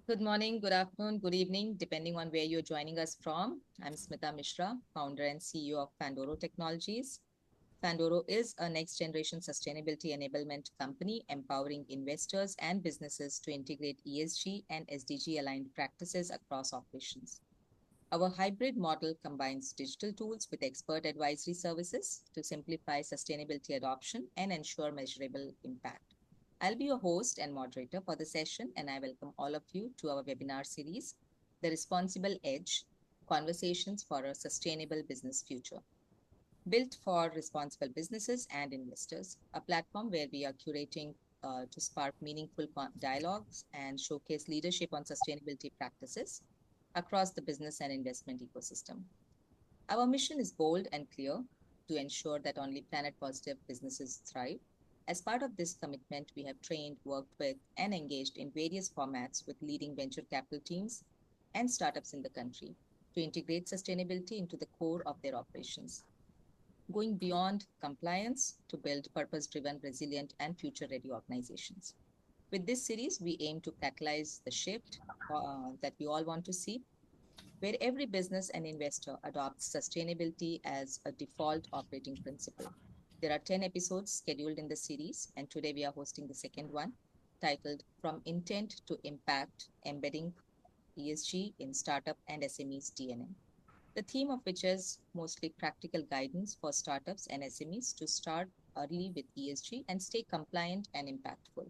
Good morning, good afternoon, good evening, depending on where you're joining us from. I'm Smita Mishra, founder and CEO of Fandoro Technologies. Fandoro is a next generation sustainability enablement company empowering investors and businesses to integrate ESG and SDG aligned practices across operations. Our hybrid model combines digital tools with expert advisory services to simplify sustainability adoption and ensure measurable impact. I'll be your host and moderator for the session, and I welcome all of you to our webinar series, The Responsible Edge Conversations for a Sustainable Business Future. Built for responsible businesses and investors, a platform where we are curating to spark meaningful dialogues and showcase leadership on sustainability practices across the business and investment ecosystem. Our mission is bold and clear to ensure that only planet positive businesses thrive. As part of this commitment, we have trained, worked with, and engaged in various formats with leading venture capital teams and startups in the country to integrate sustainability into the core of their operations, going beyond compliance to build purpose driven, resilient, and future ready organizations. With this series, we aim to catalyze the shift that we all want to see, where every business and investor adopts sustainability as a default operating principle. There are 10 episodes scheduled in the series, and today we are hosting the second one, titled From Intent to Impact Embedding ESG in Startup and SMEs DNA. The theme of which is mostly practical guidance for startups and SMEs to start early with ESG and stay compliant and impactful.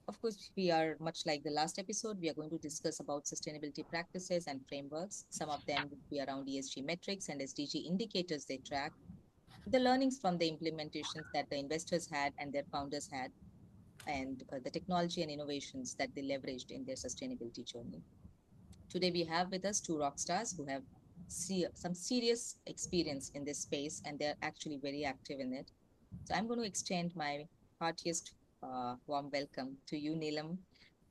Of course, we are much like the last episode. We are going to discuss about sustainability practices and frameworks. Some of them would be around ESG metrics and SDG indicators they track, the learnings from the implementations that the investors had and their founders had, and the technology and innovations that they leveraged in their sustainability journey. Today, we have with us two rock stars who have some serious experience in this space, and they're actually very active in it. So I'm going to extend my heartiest warm welcome to you, Neelam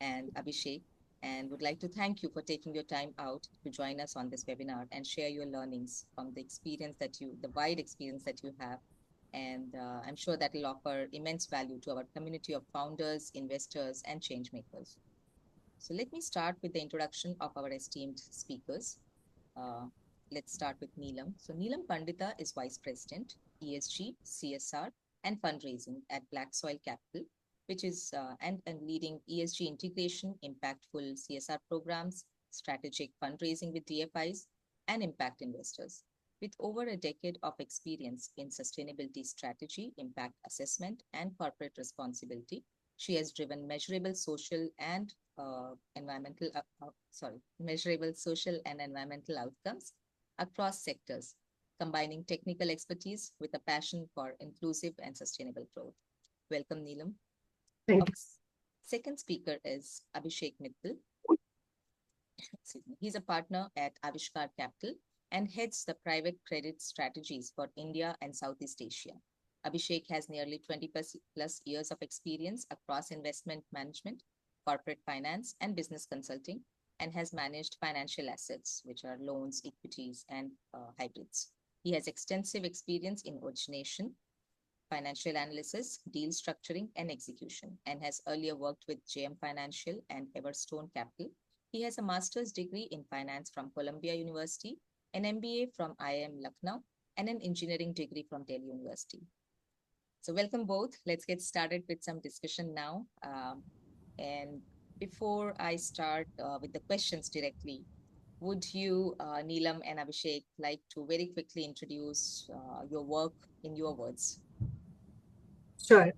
and Abhishek, and would like to thank you for taking your time out to join us on this webinar and share your learnings from the wide experience that you have. And I'm sure that will offer immense value to our community of founders, investors, and change makers. So let me start with the introduction of our esteemed speakers. Uh, let's start with Neelam. So Neelam Pandita is Vice President, ESG, CSR, and fundraising at BlackSoil Capital, which is and leading ESG integration, impactful CSR programs, strategic fundraising with DFIs, and impact investors. With over a decade of experience in sustainability strategy, impact assessment, and corporate responsibility, she has driven measurable social and environmental outcomes across sectors, combining technical expertise with a passion for inclusive and sustainable growth. Welcome, Neelam. Thank Our you. second speaker is Abhishek Mittal. He's a partner at Aavishkaar Capital and heads the private credit strategies for India and Southeast Asia. Abhishek has nearly 20 plus years of experience across investment management, corporate finance, and business consulting, and has managed financial assets, which are loans, equities, and hybrids. He has extensive experience in origination, financial analysis, deal structuring, and execution, and has earlier worked with JM Financial and Everstone Capital. He has a master's degree in finance from Columbia University, an MBA from IIM Lucknow, and an engineering degree from Delhi University. So welcome both. Let's get started with some discussion now. And before I start with the questions directly, would you, Neelam and Abhishek, like to very quickly introduce your work in your words? Sure.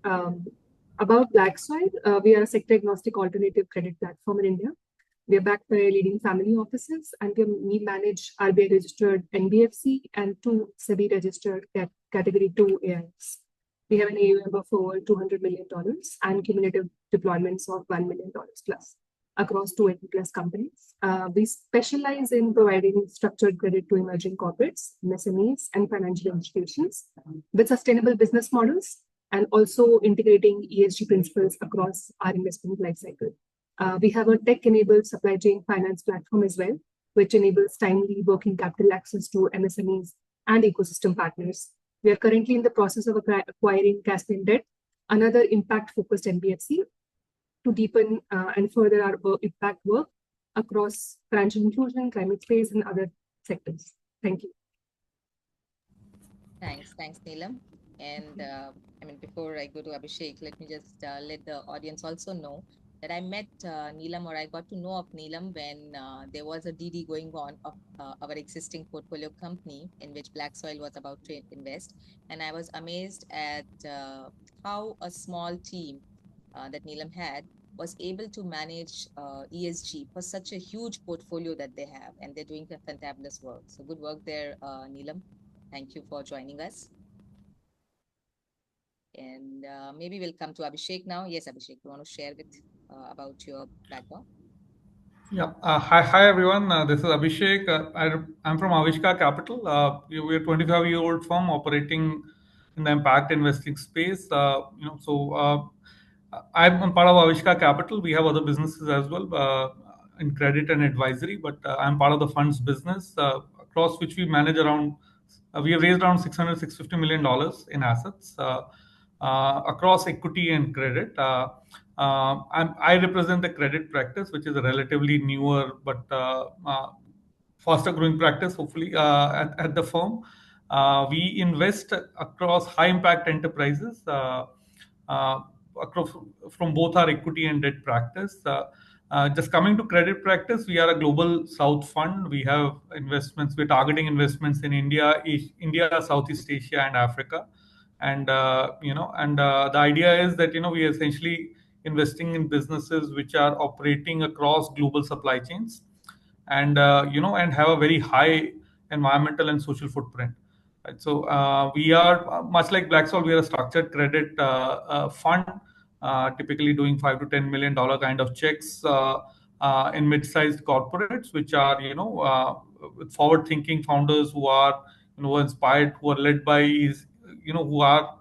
About BlackSoil, we are a sector-agnostic alternative credit platform in India. We are backed by leading family offices, and we manage RBI-registered NBFC and two SEBI-registered Category 2 AIFs. We have an AUM of over $200 million and cumulative deployments of $1 million plus across 280 plus companies. We specialize in providing structured credit to emerging corporates, SMEs, and financial institutions with sustainable business models, and also integrating ESG principles across our investment lifecycle. We have a tech-enabled supply chain finance platform as well, which enables timely working capital access to MSMEs and ecosystem partners. We are currently in the process of acquiring Caspian Debt, another impact-focused NBFC, to deepen and further our impact work across financial inclusion, climate space, and other sectors. Thank you. Thanks, Neelam. And before I go to Abhishek, let me just let the audience also know that I met Neelam, or I got to know of Neelam when there was a DD going on of our existing portfolio company in which BlackSoil was about to invest. And I was amazed at how a small team that Neelam had was able to manage ESG for such a huge portfolio that they have, and they're doing fantabulous work. So good work there, Neelam. Thank you for joining us. And maybe we'll come to Abhishek now. Yes, Abhishek, you want to share with about your background? Yeah. Hi everyone. This is Abhishek. I'm from Aavishkaar Capital. We're a 25-year-old firm operating in the impact investing space. I'm part of Aavishkaar Capital. We have other businesses as well in credit and advisory, but I'm part of the funds business across which we manage around. We have raised around $650 million in assets across equity and credit. I represent the credit practice, which is a relatively newer but faster growing practice, hopefully, at the firm. We invest across high impact enterprises across from both our equity and debt practice. Just coming to credit practice, we are a global South fund. We have investments. We're targeting investments in India, Southeast Asia, and Africa. And the idea is that we are essentially investing in businesses which are operating across global supply chains, and and have a very high environmental and social footprint. Right? So we are much like BlackSoil. We are a structured credit fund, typically doing $5 to $10 million kind of checks in mid-sized corporates, which are with forward-thinking founders who are inspired, who are led by who are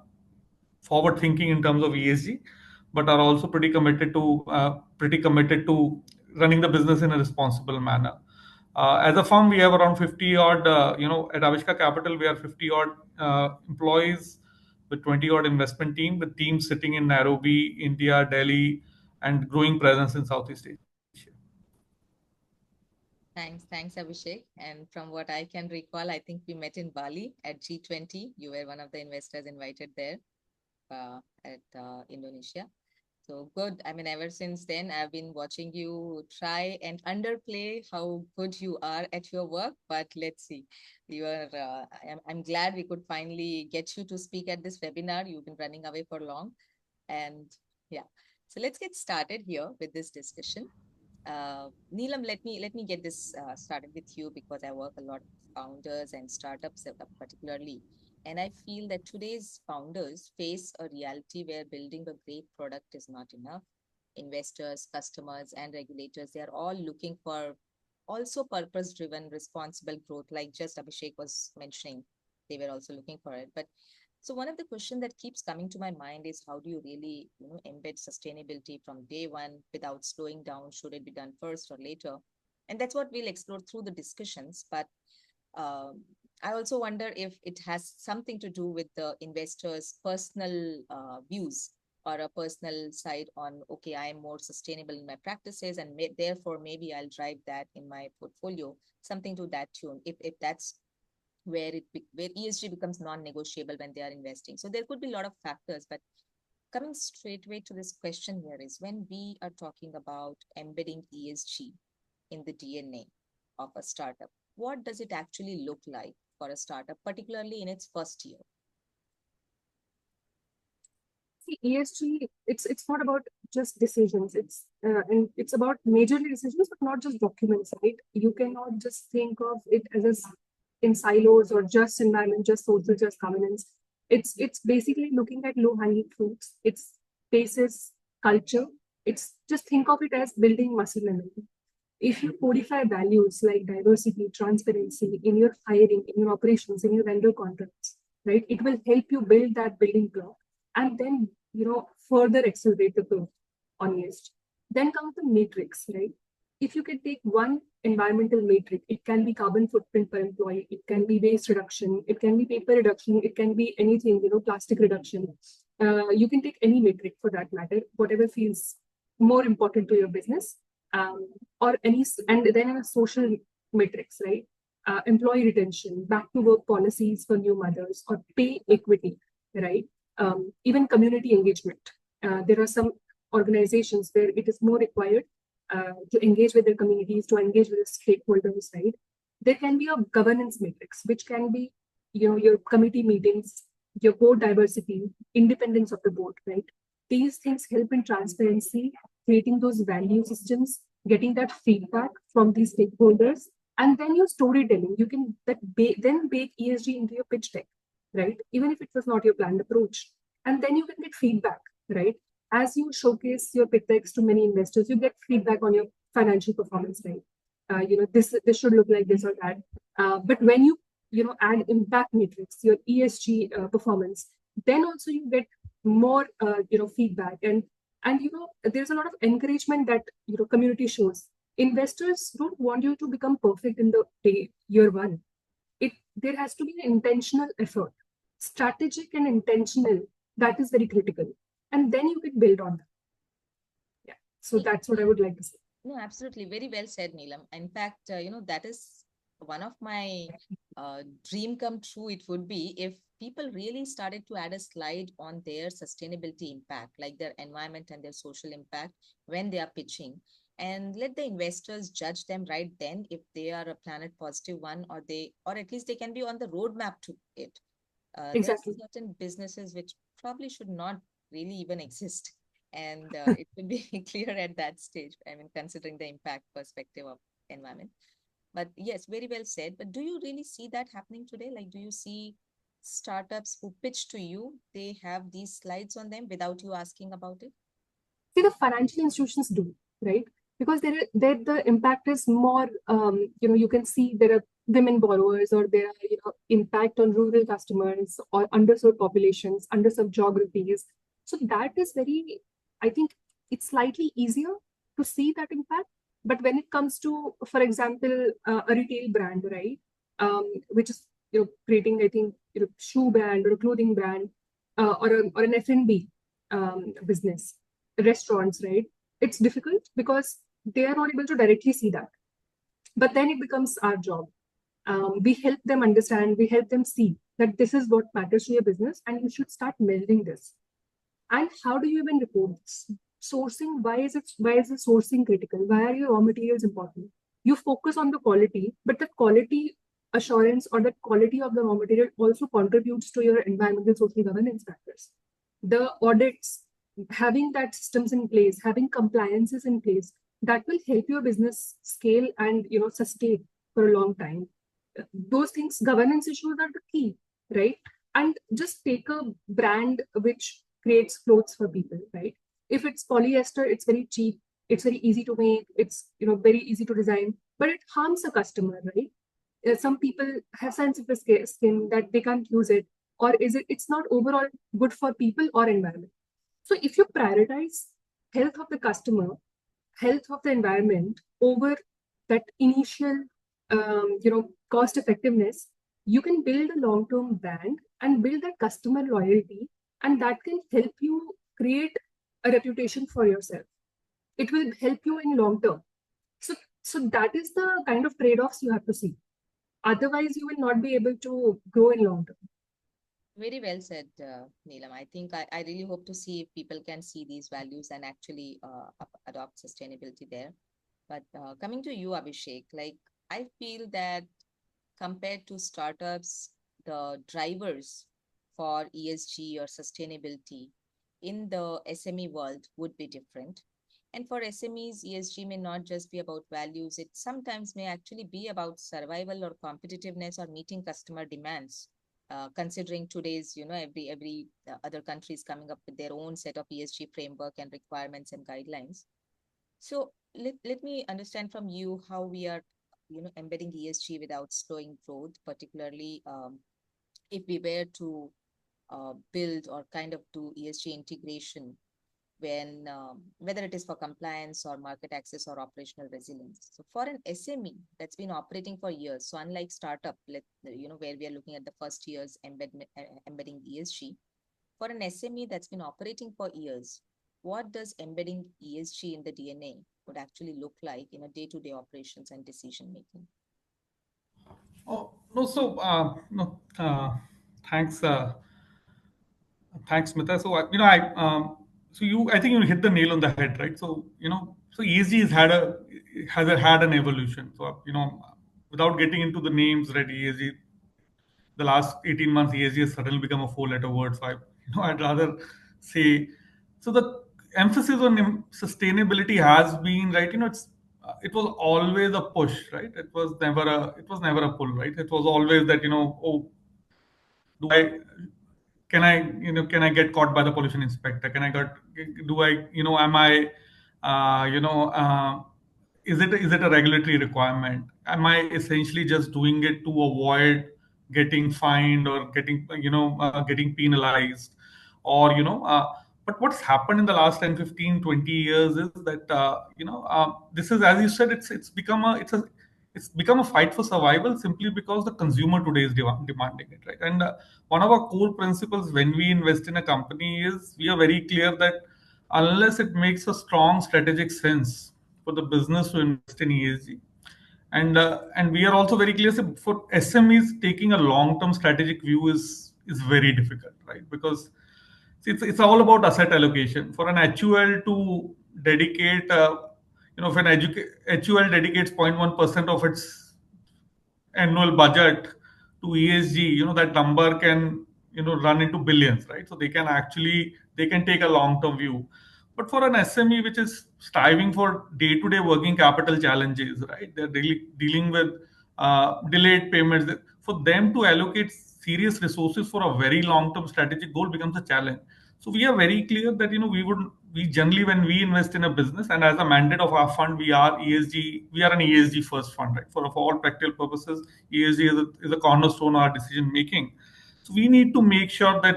forward-thinking in terms of ESG, but are also pretty committed to running the business in a responsible manner. As a firm, we have around 50 odd, at Aavishkaar Capital, we are 50 odd employees with 20 odd investment team, with teams sitting in Nairobi, India, Delhi, and growing presence in Southeast Asia. Thanks, Abhishek. And from what I can recall, I think we met in Bali at G20. You were one of the investors invited there at Indonesia. So good. Ever since then, I've been watching you try and underplay how good you are at your work. But let's see. You are. I'm glad we could finally get you to speak at this webinar. You've been running away for long, and yeah. So let's get started here with this discussion. Neelam, let me get this started with you, because I work a lot with founders and startups particularly. And I feel that today's founders face a reality where building a great product is not enough. Investors, customers, and regulators, they are all looking for also purpose-driven, responsible growth, like just Abhishek was mentioning. They were also looking for it. But so one of the questions that keeps coming to my mind is, how do you really embed sustainability from day one without slowing down? Should it be done first or later? And that's what we'll explore through the discussions. But I also wonder if it has something to do with the investors' personal views or a personal side on, okay, I am more sustainable in my practices, and therefore maybe I'll drive that in my portfolio, something to that tune, if that's where ESG becomes non-negotiable when they are investing. So there could be a lot of factors, but coming straightway to this question here is, when we are talking about embedding ESG in the DNA of a startup, what does it actually look like for a startup, particularly in its first year? See, ESG, it's not about just decisions. And it's about majorly decisions, but not just documents, right? You cannot just think of it as in silos or just environment, just social, just governance. It's basically looking at low-hanging fruits. It's basis culture. It's just think of it as building muscle memory. If you codify values like diversity, transparency in your hiring, in your operations, in your vendor contracts, right, it will help you build that building block, and then further accelerate the growth on ESG. Then comes the matrix, right? If you can take one environmental matrix, it can be carbon footprint per employee, it can be waste reduction, it can be paper reduction, it can be anything, plastic reduction. You can take any metric for that matter, whatever feels more important to your business, or and then a social matrix, right? Employee retention, back to work policies for new mothers, or pay equity, right? Even community engagement. There are some organizations where it is more required to engage with their communities, to engage with the stakeholders, right? There can be a governance matrix, which can be, your committee meetings, your board diversity, independence of the board, right? These things help in transparency, creating those value systems, getting that feedback from these stakeholders, and then your storytelling. You can then bake ESG into your pitch deck, right? Even if it was not your planned approach, and then you can get feedback, right? As you showcase your pitch decks to many investors, you get feedback on your financial performance, right? This should look like this or that. But when you add impact matrix, your ESG performance, then also you get more feedback, and there's a lot of encouragement that community shows. Investors don't want you to become perfect in the year one. There has to be an intentional effort, strategic and intentional. That is very critical, and then you can build on that. Yeah, so that's what I would like to say. No, absolutely. Very well said, Neelam. In fact, that is one of my dream come true. It would be if people really started to add a slide on their sustainability impact, like their environment and their social impact when they are pitching, and let the investors judge them right then if they are a planet positive one, or at least they can be on the roadmap to it. Exactly. There are certain businesses which probably should not really even exist. And it will be clear at that stage, I mean, considering the impact perspective of environment. But yes, very well said. But do you really see that happening today? Like, do you see startups who pitch to you, they have these slides on them without you asking about it? See, the financial institutions do, right? Because the impact is more, you can see there are women borrowers, or there are, impact on rural customers or underserved populations, underserved geographies. So that is very, I think it's slightly easier to see that impact. But when it comes to, for example, a retail brand, right, which is creating, I think, shoe brand or a clothing brand, or an F&B business, restaurants, right? It's difficult because they are not able to directly see that. But then it becomes our job. We help them understand, we help them see that this is what matters to your business, and you should start measuring this. And how do you even report this? Sourcing, why is the sourcing critical? Why are your raw materials important? You focus on the quality, but the quality assurance or the quality of the raw material also contributes to your environmental social governance factors. The audits, having that systems in place, having compliances in place, that will help your business scale and sustain for a long time. Those things, governance issues are the key, right? And just take a brand which creates clothes for people, right? If it's polyester, it's very cheap, it's very easy to make, it's very easy to design, but it harms the customer, right? Some people have sensitive skin that they can't use it, or it's not overall good for people or environment. So if you prioritize health of the customer, health of the environment over that initial cost effectiveness, you can build a long-term brand and build that customer loyalty, and that can help you create a reputation for yourself. It will help you in long term. So that is the kind of trade-offs you have to see. Otherwise, you will not be able to grow in long term. Very well said, Neelam. I think I really hope to see if people can see these values and actually adopt sustainability there. But coming to you, Abhishek, like I feel that compared to startups, the drivers for ESG or sustainability in the SME world would be different. And for SMEs, ESG may not just be about values. It sometimes may actually be about survival or competitiveness or meeting customer demands. Considering today's, every other country is coming up with their own set of ESG framework and requirements and guidelines. So let me understand from you how we are, embedding ESG without slowing growth, particularly if we were to build or kind of do ESG integration when whether it is for compliance or market access or operational resilience. So for an SME that's been operating for years, so unlike startup, where we are looking at the first year's embedding ESG, for an SME that's been operating for years, what does embedding ESG in the DNA would actually look like in a day-to-day operations and decision making? Oh, no, so no, thanks, thanks, Smita. So I think you hit the nail on the head, right? So so ESG had an evolution. So without getting into the names, right? ESG, the last 18 months, ESG has suddenly become a four-letter word. So I'd rather say, so the emphasis on sustainability has been, right. It was always a push, right? It was never a pull, right? It was always that oh, do I can I can I get caught by the pollution inspector? Can I get do I am I you know is it a regulatory requirement? Am I essentially just doing it to avoid getting fined or getting penalized? Or but what's happened in the last 10, 15, 20 years is that this is, as you said, it's become a fight for survival simply because the consumer today is demanding it, right? And one of our core principles when we invest in a company is we are very clear that unless it makes a strong strategic sense for the business to invest in ESG, and we are also very clear, so for SMEs taking a long term strategic view is very difficult, right? Because it's all about asset allocation. For an HUL to dedicate if an HUL dedicates 0.1% of its annual budget to ESG, that number can run into billions, right? So they can take a long term view. But for an SME which is striving for day to day working capital challenges, right? They're really dealing with delayed payments. For them to allocate serious resources for a very long term strategic goal becomes a challenge. So we are very clear that we generally, when we invest in a business, and as a mandate of our fund, we are an ESG first fund, right? For all practical purposes, ESG is a cornerstone of our decision making. So we need to make sure that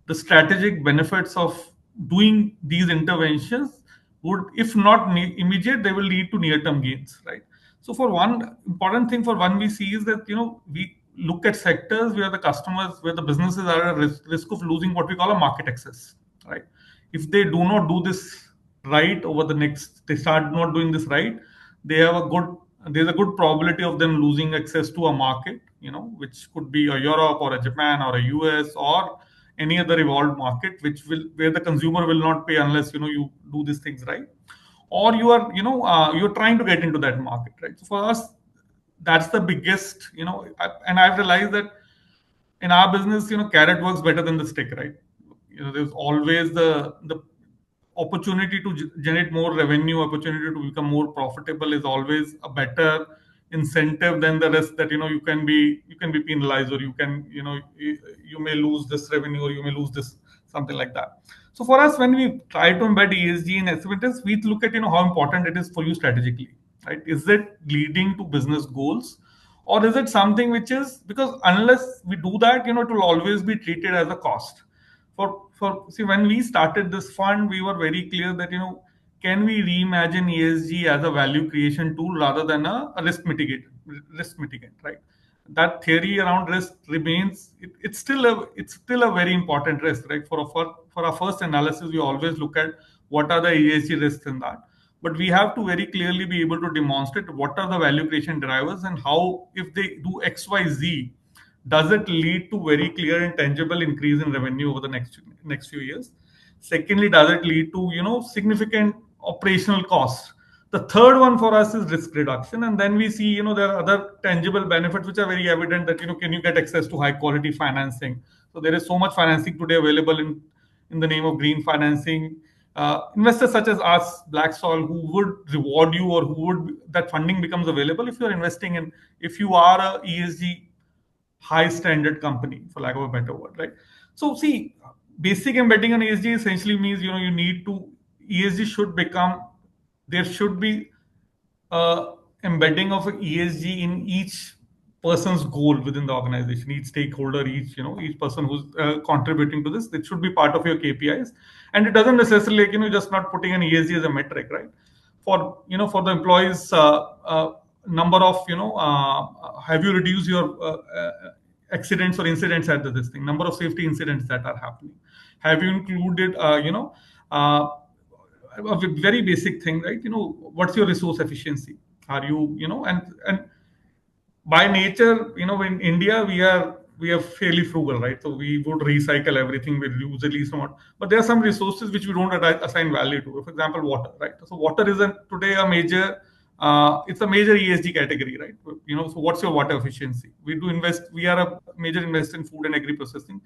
the strategic benefits of doing these interventions would, if not immediate, they will lead to near term gains, right? So for one important thing for one we see is that we look at sectors where the businesses are at risk of losing what we call a market access, right? If they do not do this right they start not doing this right, there's a good probability of them losing access to a market, which could be a Europe or a Japan or a US or any other evolved market, where the consumer will not pay unless you do these things right, or you're trying to get into that market, right? So for us, that's the biggest, and I've realized that in our business, carrot works better than the stick, right? There's always the opportunity to generate more revenue, opportunity to become more profitable is always a better incentive than the rest, that you can be penalized, or you may lose this revenue, or you may lose this, something like that. So for us, when we try to embed ESG in activities, we look at how important it is for you strategically, right? Is it leading to business goals, or is it something which is, because unless we do that, it will always be treated as a cost. For see, when we started this fund, we were very clear that can we reimagine ESG as a value creation tool rather than a risk mitigant, right? That theory around risk remains, it's still a very important risk, right? For our first analysis, we always look at what are the ESG risks in that, but we have to very clearly be able to demonstrate what are the value creation drivers, and how, if they do XYZ, does it lead to very clear and tangible increase in revenue over the next few years. Secondly, does it lead to significant operational costs? The third one for us is risk reduction, and then we see there are other tangible benefits which are very evident, that can you get access to high quality financing? So there is so much financing today available in the name of green financing. Investors such as us, BlackSoil, who would reward you, or who would, that funding becomes available if you are investing in, if you are a ESG high standard company, for lack of a better word, right? So see, basic embedding on ESG essentially means you need to, ESG should become, there should be embedding of ESG in each person's goal within the organization, each stakeholder, each person who's contributing to this. It should be part of your KPIs, and it doesn't necessarily just not putting an ESG as a metric, right? For the employees, number of have you reduced your accidents or incidents at this thing, number of safety incidents that are happening? Have you included a very basic thing, right? What's your resource efficiency? Are you, and by nature, in India, we are fairly frugal, right? So we would recycle everything, we use at least amount. But there are some resources which we don't assign value to. For example, water, right? So water is today a major, it's a major ESG category, right? So what's your water efficiency? We do invest. We are a major investor in food and agri processing.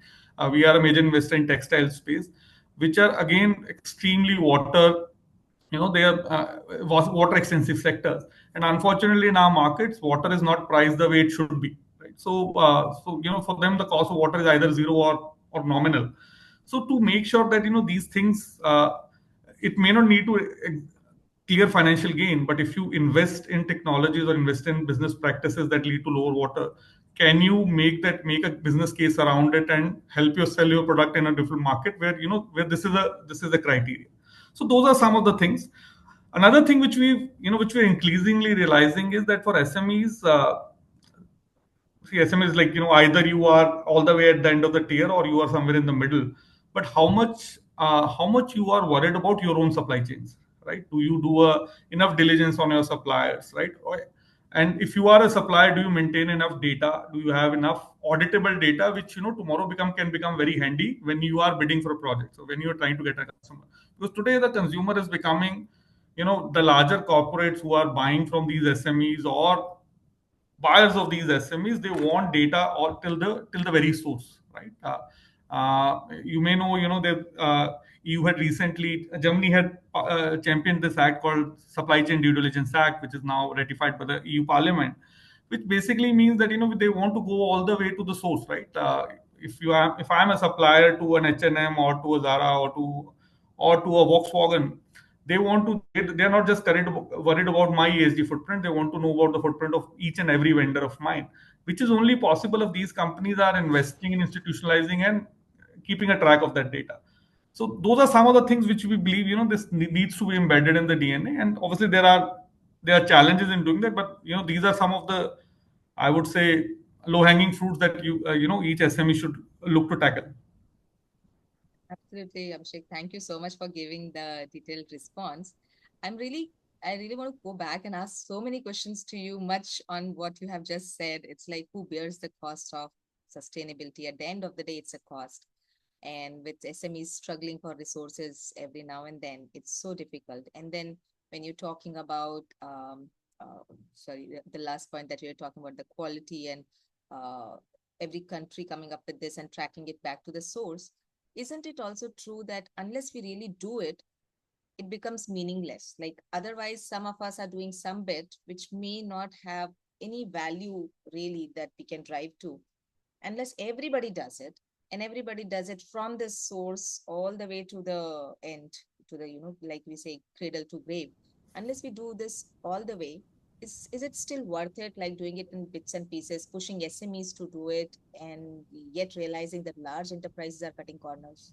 We are a major investor in textile space, which are again extremely water, they are water extensive sectors, and unfortunately in our markets water is not priced the way it should be, right? So for them the cost of water is either zero or nominal. So to make sure that these things, it may not need to clear financial gain, but if you invest in technologies or invest in business practices that lead to lower water, can you make a business case around it and help you sell your product in a different market where where this is the criteria. So those are some of the things. Another thing which we're increasingly realizing is that for SMEs, see, SMEs, like, either you are all the way at the end of the tier or you are somewhere in the middle. But how much you are worried about your own supply chains, right? Do you do enough diligence on your suppliers, right? And if you are a supplier, do you maintain enough data? Do you have enough auditable data, which tomorrow can become very handy when you are bidding for a project? So when you are trying to get a customer, because today the consumer is becoming, the larger corporates who are buying from these SMEs or buyers of these SMEs, they want data or till the very source, right? You may know, that EU had recently, Germany had championed this act called Supply Chain Due Diligence Act, which is now ratified by the EU Parliament, which basically means that they want to go all the way to the source, right? If I'm a supplier to an H&M or to a Zara or to a Volkswagen, they're not just worried about my ESG footprint. They want to know about the footprint of each and every vendor of mine, which is only possible if these companies are investing in institutionalizing and keeping a track of that data. So those are some of the things which we believe this needs to be embedded in the DNA. And obviously there are challenges in doing that, but these are some of the, I would say, low hanging fruits that each SME should look to tackle. Absolutely, Abhishek. Thank you so much for giving the detailed response. I really want to go back and ask so many questions to you, much on what you have just said. It's like, who bears the cost of sustainability? At the end of the day, it's a cost. And with SMEs struggling for resources every now and then, it's so difficult. And then when you're talking about, the last point that you're talking about, the quality and every country coming up with this and tracking it back to the source, isn't it also true that unless we really do it, it becomes meaningless? Like, otherwise, some of us are doing some bit which may not have any value really that we can drive to, unless everybody does it, and everybody does it from the source all the way to the end, to the, like we say, cradle to grave. Unless we do this all the way, is it still worth it, like doing it in bits and pieces, pushing SMEs to do it, and yet realizing that large enterprises are cutting corners?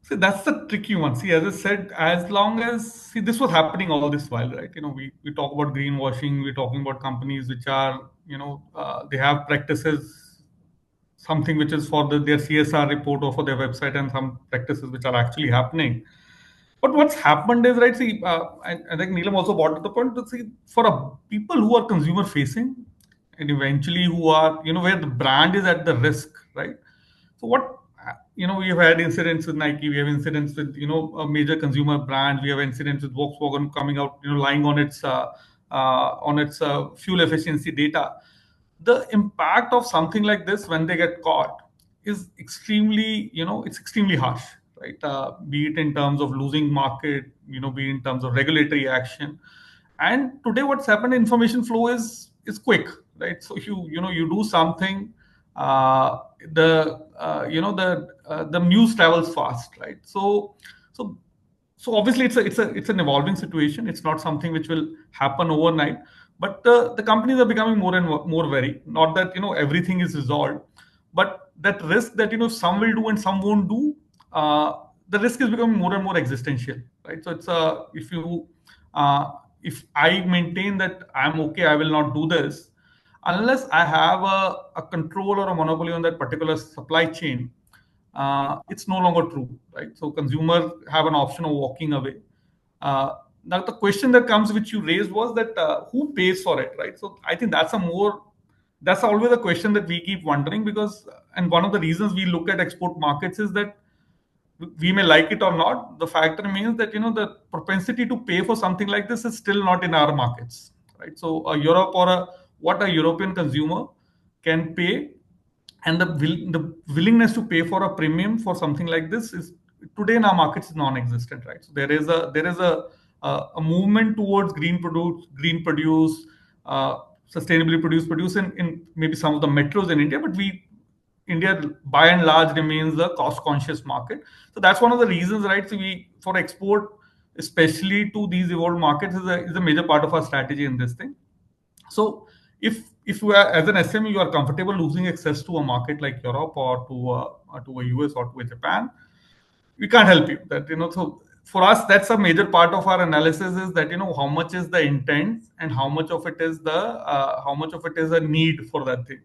See, that's the tricky one. See, as I said, as long as, see, this was happening all this while, right? We talk about greenwashing, we're talking about companies which are, they have practices, something which is for their CSR report or for their website, and some practices which are actually happening. But what's happened is, right, see, I think Neelam also brought to the point that, see, for people who are consumer facing and eventually who are, where the brand is at the risk, right? So we have had incidents with Nike, we have incidents with, a major consumer brand, we have incidents with Volkswagen coming out, lying on its fuel efficiency data. The impact of something like this when they get caught is extremely, it's extremely harsh, right? Be it in terms of losing market, be it in terms of regulatory action. And today, what's happened, information flow is quick, right? So you do something, the news travels fast, right? So obviously it's an evolving situation. It's not something which will happen overnight. But the companies are becoming more and more wary. Not that everything is resolved, but that risk that some will do and some won't do. The risk is becoming more and more existential, right? So it's if I maintain that I'm okay, I will not do this, unless I have a control or a monopoly on that particular supply chain. it's no longer true, right? So consumers have an option of walking away. Now the question that comes, which you raised, was that who pays for it, right? So I think that's always a question that we keep wondering, because and one of the reasons we look at export markets is that we may like it or not, the fact remains that the propensity to pay for something like this is still not in our markets, right? So a Europe or what a European consumer can pay, and the willingness to pay for a premium for something like this is today in our markets is non-existent, right? So there is a movement towards green produce, sustainably produce in maybe some of the metros in India, but India, by and large, remains a cost-conscious market. So that's one of the reasons, right? So for export, especially to these evolved markets, is a major part of our strategy in this thing. So if you are, as an SME, you are comfortable losing access to a market like Europe or to a US or to a Japan, we can't help you. So for us, that's a major part of our analysis, is that how much is the intent and how much of it is a need for that thing.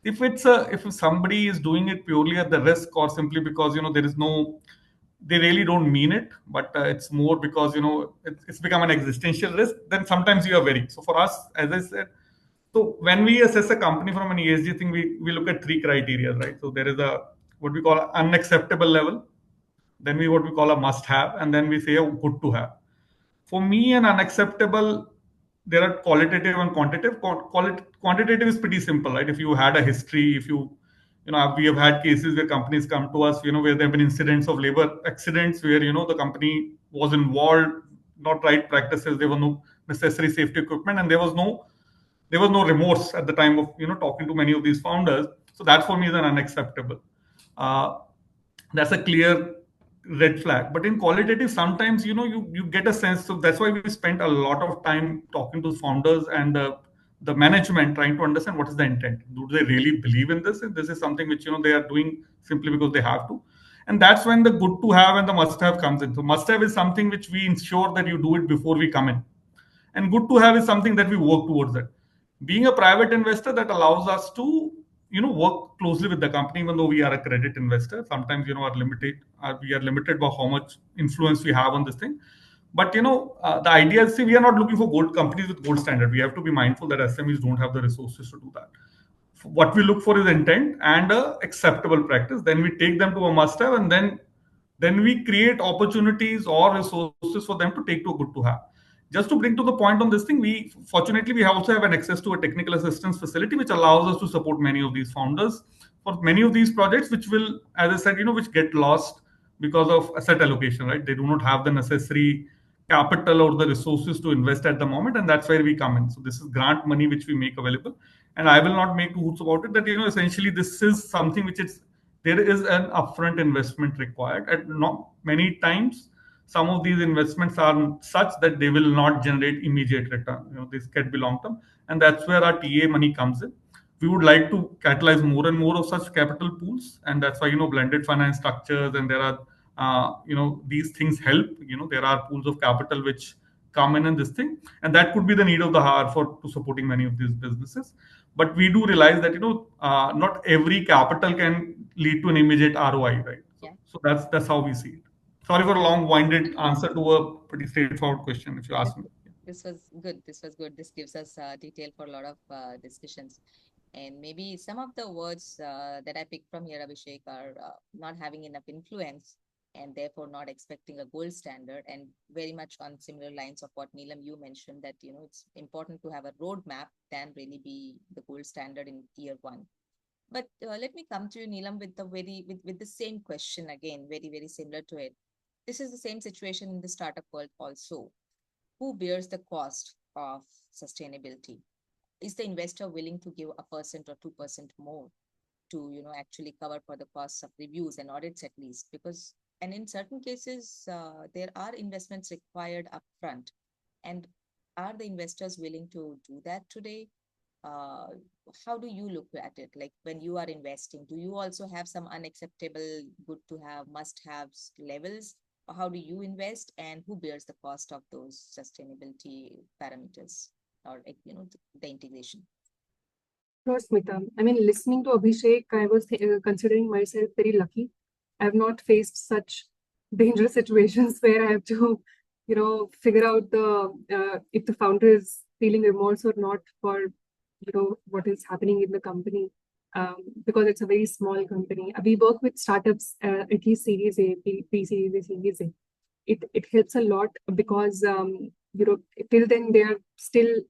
If somebody is doing it purely at the risk, or simply because they really don't mean it, but it's more because it's become an existential risk, then sometimes you are wary. So for us, as I said, so when we assess a company from an ESG thing, we look at three criteria, right? So there is a what we call unacceptable level, then what we call a must have, and then we say a good to have. For me, an unacceptable, there are qualitative and quantitative. Quantitative is pretty simple, right? If you had a history, if we have had cases where companies come to us, where there have been incidents of labor accidents where, the company was involved, not right practices, there were no necessary safety equipment, and there was no remorse at the time of, talking to many of these founders. So that for me is an unacceptable. Uh, that's a clear red flag. But in qualitative, sometimes you get a sense. So that's why we spent a lot of time talking to founders and the management, trying to understand what is the intent. Do they really believe in this? And this is something which they are doing simply because they have to. And that's when the good to have and the must have comes in. So must have is something which we ensure that you do it before we come in, and good to have is something that we work towards it. Being a private investor, that allows us to work closely with the company, even though we are a credit investor. Sometimes we are limited by how much influence we have on this thing. But the idea is, see, we are not looking for gold companies with gold standard. We have to be mindful that SMEs don't have the resources to do that. What we look for is intent and a acceptable practice. Then we take them to a must have, and then we create opportunities or resources for them to take to a good to have. Just to bring to the point on this thing, we also have an access to a technical assistance facility, which allows us to support many of these founders for many of these projects, which will, as I said, which get lost because of asset allocation, right? They do not have the necessary capital or the resources to invest at the moment, and that's where we come in. So this is grant money which we make available, and I will not make two hoots about it. That essentially this is something which is, there is an upfront investment required. At not many times, some of these investments are such that they will not generate immediate return. This can be long term, and that's where our TA money comes in. We would like to catalyze more and more of such capital pools, and that's why blended finance structures, and there are these things help. There are pools of capital which come in this thing, and that could be the need of the hour for to supporting many of these businesses. But we do realize that not every capital can lead to an immediate ROI, right? Yeah. So that's how we see it. Sorry for a long-winded answer to a pretty straightforward question, if you ask me. This was good. This was good. This gives us detail for a lot of discussions. And maybe some of the words that I picked from here, Abhishek, are not having enough influence and therefore not expecting a gold standard, and very much on similar lines of what Neelam, you mentioned, that it's important to have a roadmap than really be the gold standard in year one. But let me come to you, Neelam, with with the same question again, very, very similar to it. This is the same situation in the startup world also. Who bears the cost of sustainability? Is the investor willing to give 1% or 2% more to actually cover for the costs of reviews and audits, at least? Because, and in certain cases, there are investments required upfront. And are the investors willing to do that today? How do you look at it? Like when you are investing, do you also have some unacceptable good to have, must have levels? Or how do you invest, and who bears the cost of those sustainability parameters, or the integration? Sure, Smita. I mean, listening to Abhishek, I was considering myself very lucky I have not faced such dangerous situations where I have to, figure out if the founder is feeling remorse or not for, what is happening in the company. Because it's a very small company. We work with startups, at least Series A, Pre-Series A, Series A. It helps a lot because till then they are still,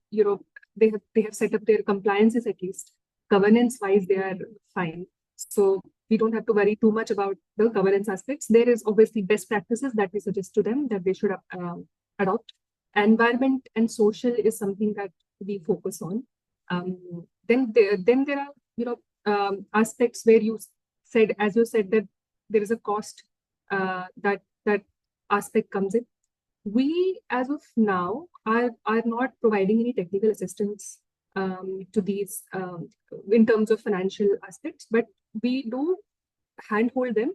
they have set up their compliances, at least governance wise they are fine. So we don't have to worry too much about the governance aspects. There is obviously best practices that we suggest to them that they should adopt. Environment and social is something that we focus on. Then there are aspects where you said, as you said, that there is a cost that aspect comes in. We, as of now, are not providing any technical assistance to these in terms of financial aspects, but we do handhold them.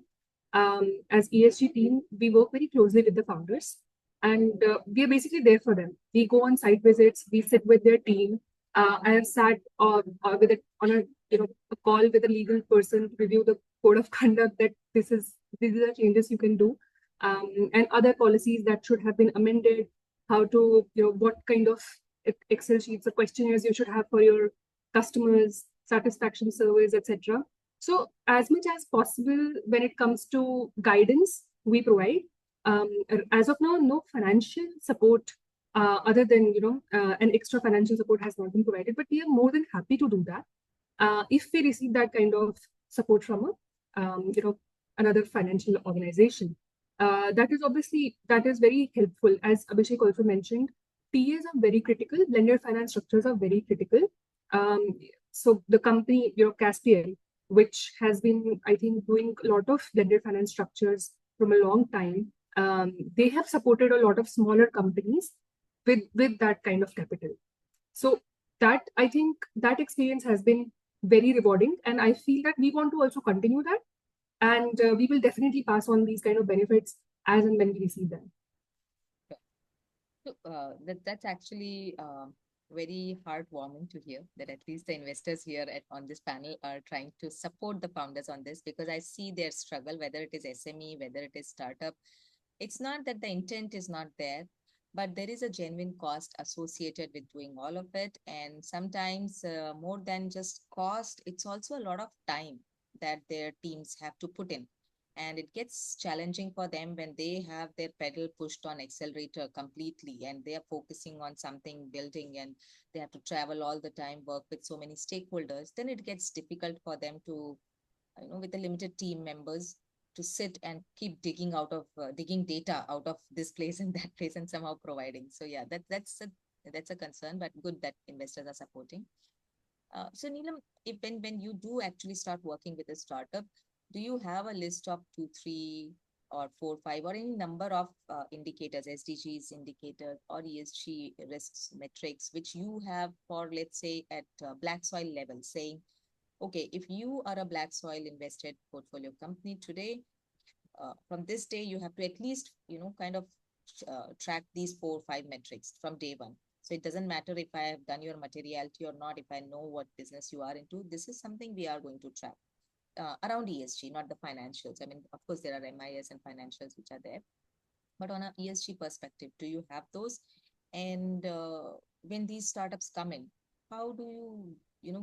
As ESG team, we work very closely with the founders, and we are basically there for them. We go on site visits, we sit with their team. I have sat on a call with a legal person to review the code of conduct that these are the changes you can do, and other policies that should have been amended. How to, what kind of Excel sheets or questionnaires you should have for your customers, satisfaction surveys, etc. So as much as possible, when it comes to guidance, we provide. As of now, no financial support other than an extra financial support has not been provided, but we are more than happy to do that if we receive that kind of support from another financial organization. That is very helpful. As Abhishek also mentioned, TAs are very critical. Blended finance structures are very critical. So the company, Caspian, which has been, I think, doing a lot of blended finance structures from a long time, they have supported a lot of smaller companies with that kind of capital. So that, I think, that experience has been very rewarding, and I feel that we want to also continue that, and we will definitely pass on these kind of benefits as and when we receive them. So that's actually very heartwarming to hear that at least the investors here on this panel are trying to support the founders on this, because I see their struggle, whether it is SME, whether it is startup. It's not that the intent is not there, but there is a genuine cost associated with doing all of it. And sometimes more than just cost, it's also a lot of time that their teams have to put in. And it gets challenging for them when they have their pedal pushed on accelerator completely and they are focusing on something building, and they have to travel all the time, work with so many stakeholders. Then it gets difficult for them to, with the limited team members, to sit and keep digging data out of this place and that place and somehow providing. So yeah, that's a concern, but good that investors are supporting. So Neelam, when you do actually start working with a startup, do you have a list of 2, 3, or 4, 5, or any number of indicators, SDGs indicators or ESG risks metrics, which you have for, let's say, at BlackSoil level, saying, okay, if you are a BlackSoil invested portfolio company today, from this day, you have to at least, kind of track these 4 or 5 metrics from day one. So it doesn't matter if I have done your materiality or not, if I know what business you are into, this is something we are going to track. Around ESG, not the financials. I mean, of course, there are MIS and financials which are there. But on an ESG perspective, do you have those? And when these startups come in, how do you,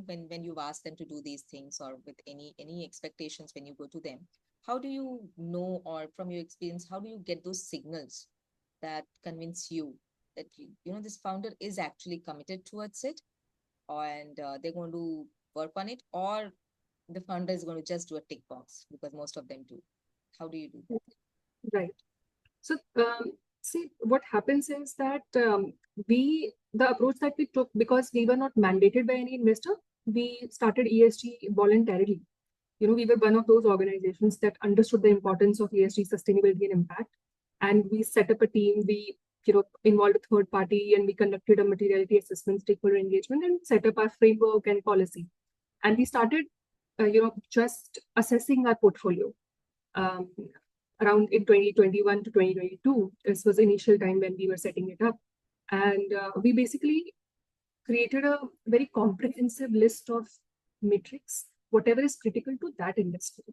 when you've asked them to do these things, or with any expectations when you go to them, how do you know, or from your experience, how do you get those signals that convince you that, this founder is actually committed towards it, and they're going to work on it, or the founder is going to just do a tick box, because most of them do? How do you do that? Right. So, see, what happens is that the approach that we took, because we were not mandated by any investor, we started ESG voluntarily. We were one of those organizations that understood the importance of ESG, sustainability, and impact. And we set up a team, we involved a third party, and we conducted a materiality assessment, stakeholder engagement, and set up our framework and policy. And we started just assessing our portfolio around in 2021 to 2022. This was the initial time when we were setting it up. And we basically created a very comprehensive list of metrics, whatever is critical to that industry.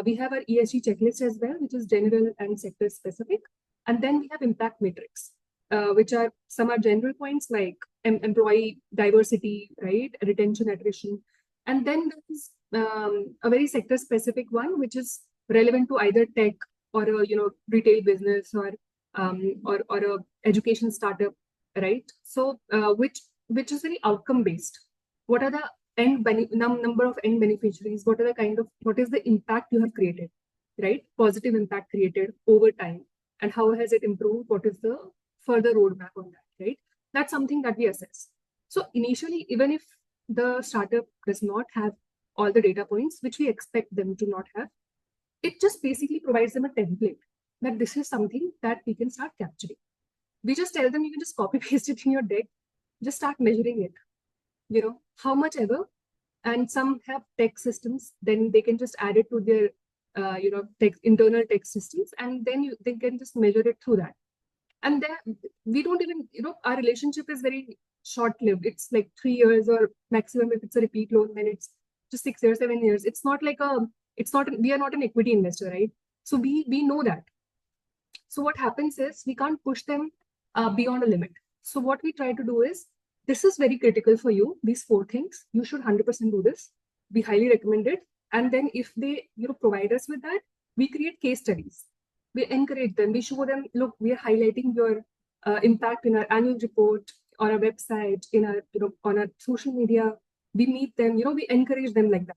We have our ESG checklist as well, which is general and sector specific. And then we have impact matrix, which are some are general points like employee diversity, right, retention, attrition. And then there's a very sector specific one, which is relevant to either tech or a retail business or a education startup, right? So which is very outcome based. What are the number of end beneficiaries? What is the impact you have created, right? Positive impact created over time, and how has it improved? What is the further roadmap on that, right? That's something that we assess. So initially, even if the startup does not have all the data points, which we expect them to not have, it just basically provides them a template that this is something that we can start capturing. We just tell them you can just copy paste it in your deck, just start measuring it, how much ever. And some have tech systems, then they can just add it to their internal tech systems, and then they can just measure it through that. And then we don't even, our relationship is very short-lived. It's like 3 years, or maximum if it's a repeat loan, then it's just 6 years, 7 years. It's not like we are not an equity investor, right? So we know that. So what happens is we can't push them beyond a limit. So what we try to do is, this is very critical for you, these 4 things, you should 100% do this. We highly recommend it. And then if they provide us with that, we create case studies. We encourage them. We show them, look, we are highlighting your impact in our annual report, on our website, in our on our social media. We meet them. We encourage them like that.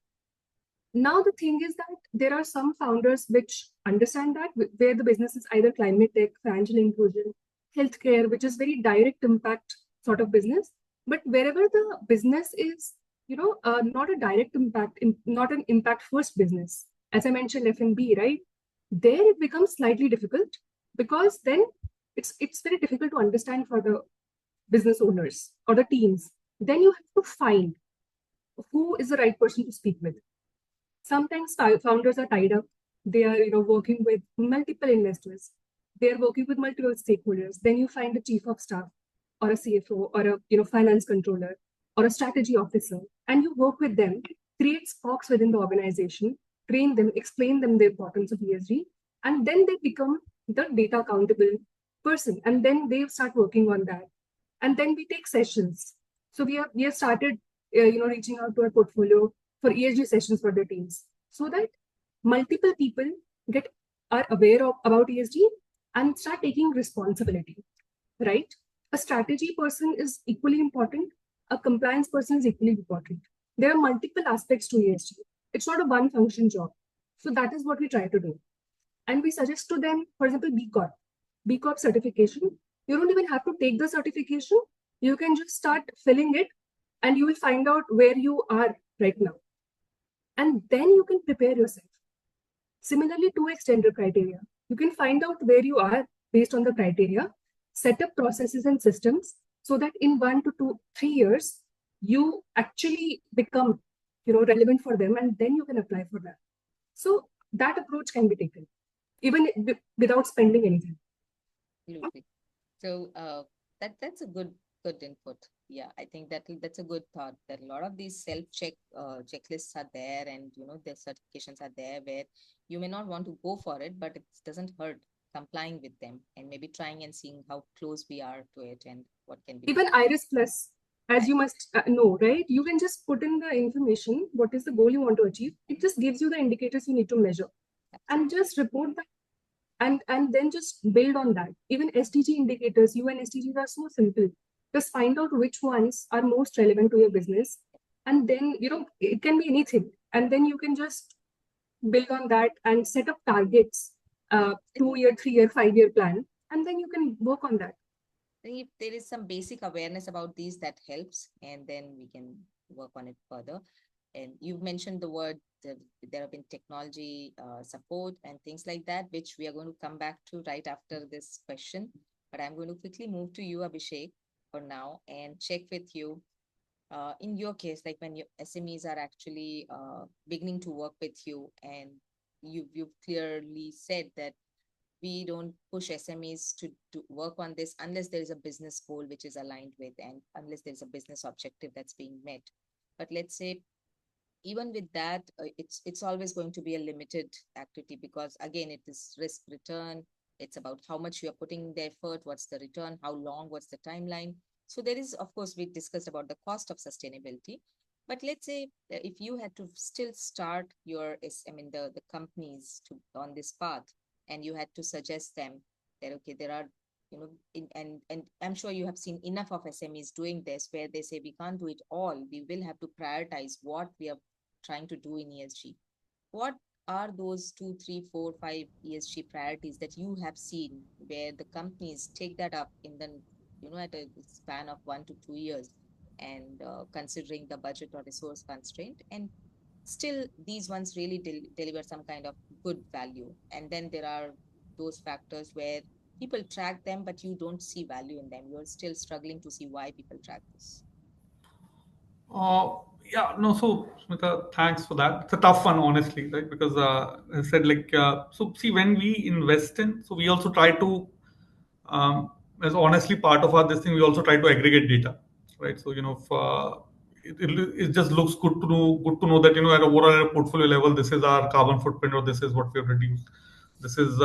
Now the thing is that there are some founders which understand that, where the business is either climate tech, financial inclusion, healthcare, which is very direct impact sort of business. But wherever the business is, not a direct impact, not an impact first business, as I mentioned, F&B, right? There it becomes slightly difficult, because then it's very difficult to understand for the business owners or the teams. Then you have to find who is the right person to speak with. Sometimes founders are tied up. They are working with multiple investors. They are working with multiple stakeholders. Then you find a chief of staff or a CFO or a finance controller or a strategy officer, and you work with them, create spokes within the organization, train them, explain them the importance of ESG, and then they become the data accountable person, and then they start working on that. And then we take sessions. So we have started reaching out to our portfolio for ESG sessions for their teams, so that multiple people are aware about ESG and start taking responsibility, right? A strategy person is equally important. A compliance person is equally important. There are multiple aspects to ESG. It's not a one function job. So that is what we try to do. And we suggest to them, for example, B Corp certification. You don't even have to take the certification. You can just start filling it, and you will find out where you are right now. And then you can prepare yourself. Similarly, 2x gender criteria. You can find out where you are based on the criteria, set up processes and systems, so that in 1 to 3 years, you actually become relevant for them, and then you can apply for that. So that approach can be taken, even without spending anything. Absolutely. So that's a good input. Yeah, I think that's a good thought, that a lot of these self-check checklists are there, and the certifications are there, where you may not want to go for it, but it doesn't hurt complying with them and maybe trying and seeing how close we are to it and what can be even Iris Plus, as you must know, right? You can just put in the information, what is the goal you want to achieve. It just gives you the indicators you need to measure. And just report that, and then just build on that. Even SDG indicators, UN SDGs are so simple. Just find out which ones are most relevant to your business, and then it can be anything, and then you can just build on that and set up targets, 2-year, 3-year, 5-year plan, and then you can work on that. If there is some basic awareness about these, that helps, and then we can work on it further. And you've mentioned the word, there have been technology support and things like that, which we are going to come back to right after this question. But I'm going to quickly move to you, Abhishek, for now, and check with you. In your case, like when your SMEs are actually beginning to work with you, and you've clearly said that we don't push SMEs to work on this unless there is a business goal which is aligned with, and unless there's a business objective that's being met. But let's say even with that, it's always going to be a limited activity, because again, it is risk return. It's about how much you are putting the effort, what's the return, how long, what's the timeline. So there is, of course, we discussed about the cost of sustainability. But let's say if you had to still start your, I mean, the companies to on this path, and you had to suggest them that, okay, there are, and I'm sure you have seen enough of SMEs doing this, where they say we can't do it all. We will have to prioritize what we are trying to do in ESG. What are those 2, 3, 4, 5 ESG priorities that you have seen where the companies take that up in the, at a span of 1 to 2 years, and considering the budget or resource constraint, and still these ones really deliver some kind of good value? And then there are those factors where people track them, but you don't see value in them. You're still struggling to see why people track this. Uh, yeah, no, so Smita, thanks for that. It's a tough one, honestly, right? Because I said, so see, when we invest in, so we also try to, as honestly part of our this thing, we also try to aggregate data, right? So, if, it just looks good to know that, at overall portfolio level, this is our carbon footprint, or this is what we have reduced. This is,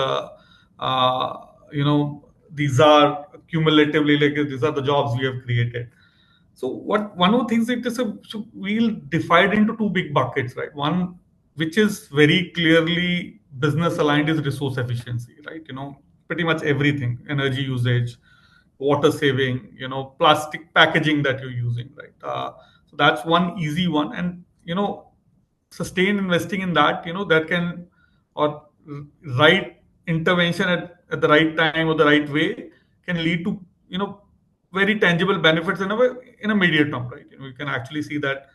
these are cumulatively, these are the jobs we have created. So one of the things that is so we'll divide into two big buckets, right? One which is very clearly business aligned is resource efficiency, right? Pretty much everything, energy usage, water saving, plastic packaging that you're using, right? So that's one easy one, and sustain investing in that, that can, or right intervention at the right time or the right way can lead to, very tangible benefits in a medium term, right? You can actually see that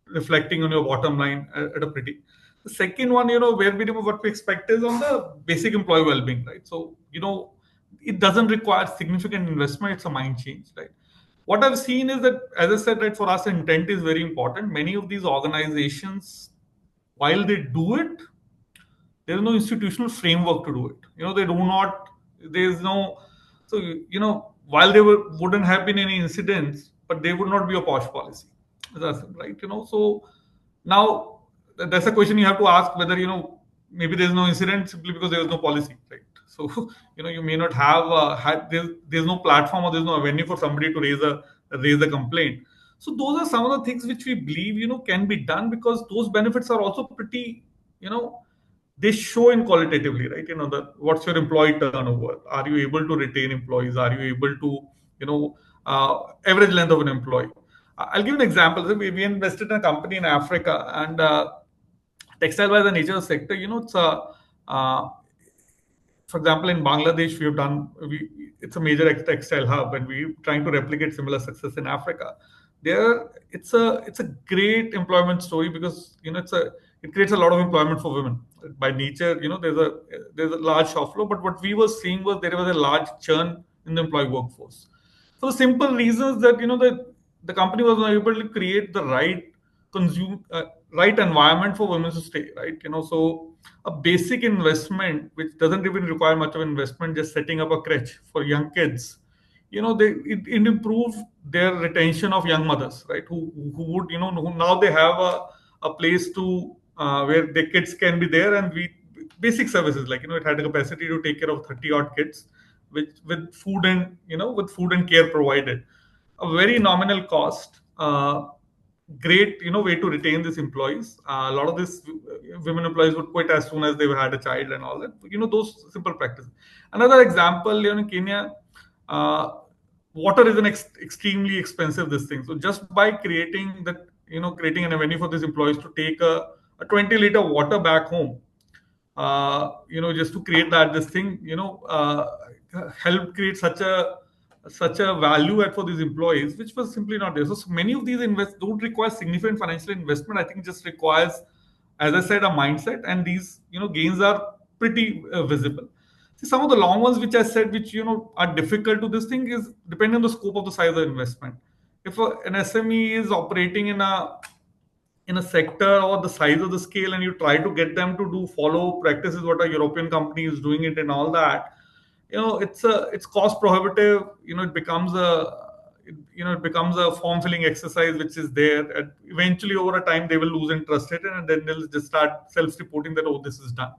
reflecting on your bottom line at a pretty. The second one, where what we expect is on the basic employee well-being, right? So it doesn't require significant investment; it's a mind change, right? What I've seen is that, as I said, right, for us, intent is very important. Many of these organizations, while they do it, there is no institutional framework to do it. They do not. There is no. So while wouldn't have been any incidents, but they would not be a posh policy. That's right. So now that's a question you have to ask, whether maybe there's no incident simply because there is no policy, right? So you may not have there's no platform, or there's no avenue for somebody to raise a complaint. So those are some of the things which we believe can be done, because those benefits are also pretty, they show in qualitatively, right? What's your employee turnover? Are you able to retain employees? Are you able to, average length of an employee? I'll give an example. So we invested in a company in Africa, and textile by the nature of the sector, it's a, for example, in Bangladesh, it's a major textile hub, and we're trying to replicate similar success in Africa. There, it's a great employment story, because it creates a lot of employment for women. By nature, there's a large shop floor, but what we were seeing was there was a large churn in the employee workforce. For the simple reasons that the company was not able to create the right environment for women to stay, right? So a basic investment which doesn't even require much of investment, just setting up a crèche for young kids, it improved their retention of young mothers, right? Who would, who now they have a place to where their kids can be there, and we basic services, like it had the capacity to take care of 30 odd kids with food and care provided, a very nominal cost. Great way to retain these employees. A lot of these women employees would quit as soon as they had a child and all that. Those simple practices. Another example, in Kenya, water is an extremely expensive this thing. So just by creating creating an avenue for these employees to take a 20-liter water back home, just to create this thing, help create such a value add for these employees, which was simply not there. So many of these don't require significant financial investment. I think it just requires, as I said, a mindset, and these gains are pretty visible. See, some of the long ones which I said, which are difficult to this thing, is depending on the scope of the size of the investment. If an SME is operating in a sector or the size of the scale, and you try to get them to do follow practices what a European company is doing it and all that, it's cost prohibitive. It becomes it becomes a form filling exercise which is there, and eventually over a time they will lose interest in it, and then they'll just start self-reporting that, oh, this is done.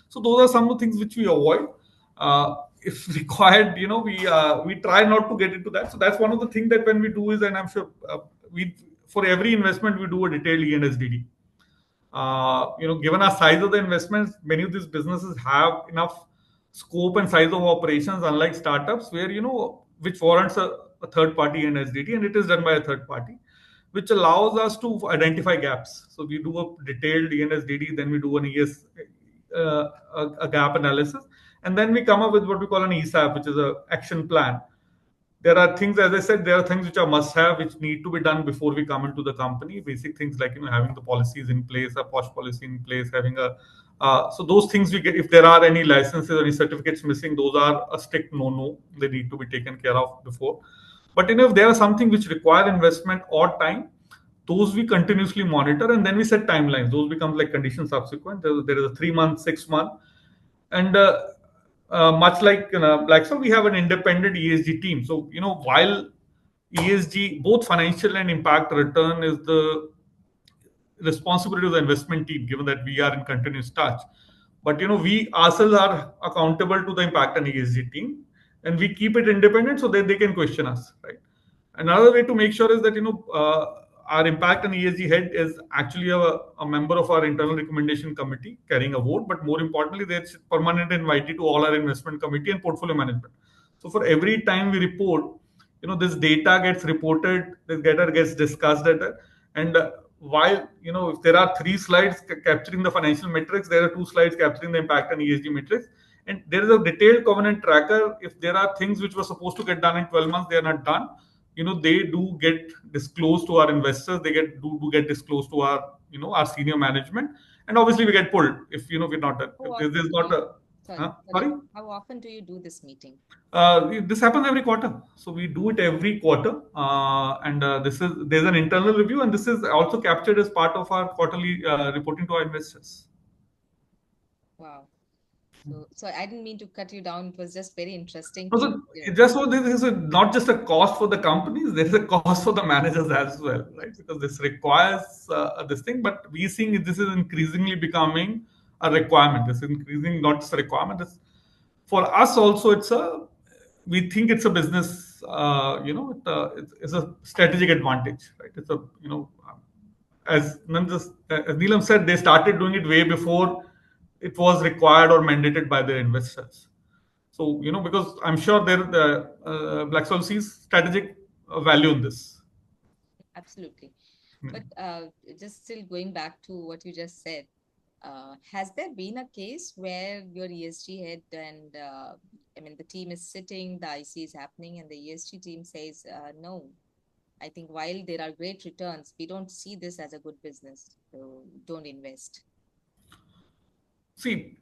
So those are some of the things which we avoid. If required, we try not to get into that. So that's one of the things that when we do is, and I'm sure we for every investment we do a detailed ENSDD. Given our size of the investments, many of these businesses have enough scope and size of operations, unlike startups, where which warrants a third party NSDT, and it is done by a third party, which allows us to identify gaps. So we do a detailed ENSDD, then we do an a gap analysis, and then we come up with what we call an ESAP, which is a action plan. There are things, as I said, there are things which are must have, which need to be done before we come into the company. Basic things like having the policies in place, a POSH policy in place, having a so those things we get. If there are any licenses or any certificates missing, those are a strict no. They need to be taken care of before. But if there are something which require investment or time, those we continuously monitor, and then we set timelines. Those become like conditions subsequent. There is a 3-month, 6-month, and much like BlackSoil, we have an independent ESG team. So while ESG, both financial and impact return, is the responsibility of the investment team, given that we are in continuous touch. But we ourselves are accountable to the impact and ESG team, and we keep it independent so that they can question us, right? Another way to make sure is that our impact and ESG head is actually a member of our internal recommendation committee carrying a vote, but more importantly, they're permanent invitee to all our investment committee and portfolio management. So for every time we report, this data gets reported, this data gets discussed and while if there are 3 slides capturing the financial metrics, there are 2 slides capturing the impact and ESG metrics, and there is a detailed covenant tracker. If there are things which were supposed to get done in 12 months, they are not done. They do get disclosed to our investors. They get disclosed to our our senior management, and obviously we get pulled if we're not done. If there's not a Sorry. How often do you do this meeting? This happens every quarter. So we do it every quarter, and there's an internal review, and this is also captured as part of our quarterly reporting to our investors. Wow. So I didn't mean to cut you down. It was just very interesting. This is not just a cost for the companies. There is a cost for the managers as well, right? Because this requires this thing, but we think this is increasingly becoming a requirement. This is increasing, not just a requirement. For us also, we think it's a business. It's a strategic advantage, right? It's a as Neelam said, they started doing it way before it was required or mandated by their investors. So, because I'm sure BlackSoil sees strategic value in this. Absolutely. But just still going back to what you just said, has there been a case where your ESG head and the team is sitting, the IC is happening, and the ESG team says, no, I think while there are great returns, we don't see this as a good business, so don't invest? See,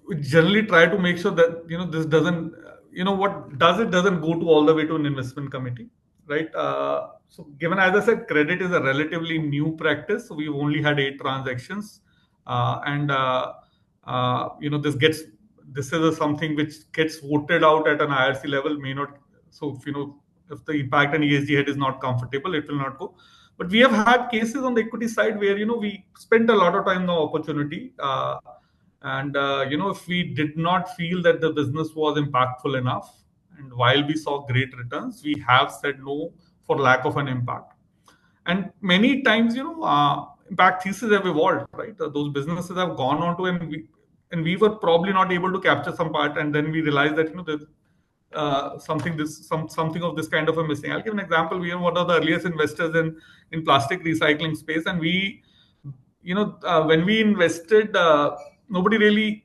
we generally try to make sure that this doesn't doesn't go to all the way to an investment committee, right? So given, as I said, credit is a relatively new practice, so we've only had 8 transactions, and this is something which gets voted out at an IRC level, may not. So if the impact and ESG head is not comfortable, it will not go. But we have had cases on the equity side where we spent a lot of time on the opportunity. And if we did not feel that the business was impactful enough, and while we saw great returns, we have said no for lack of an impact. And many times, impact thesis have evolved, right? Those businesses have gone on to, and we were probably not able to capture some part, and then we realized that there's something of this kind of a missing. I'll give an example. We are one of the earliest investors in plastic recycling space, and we, when we invested. Nobody really,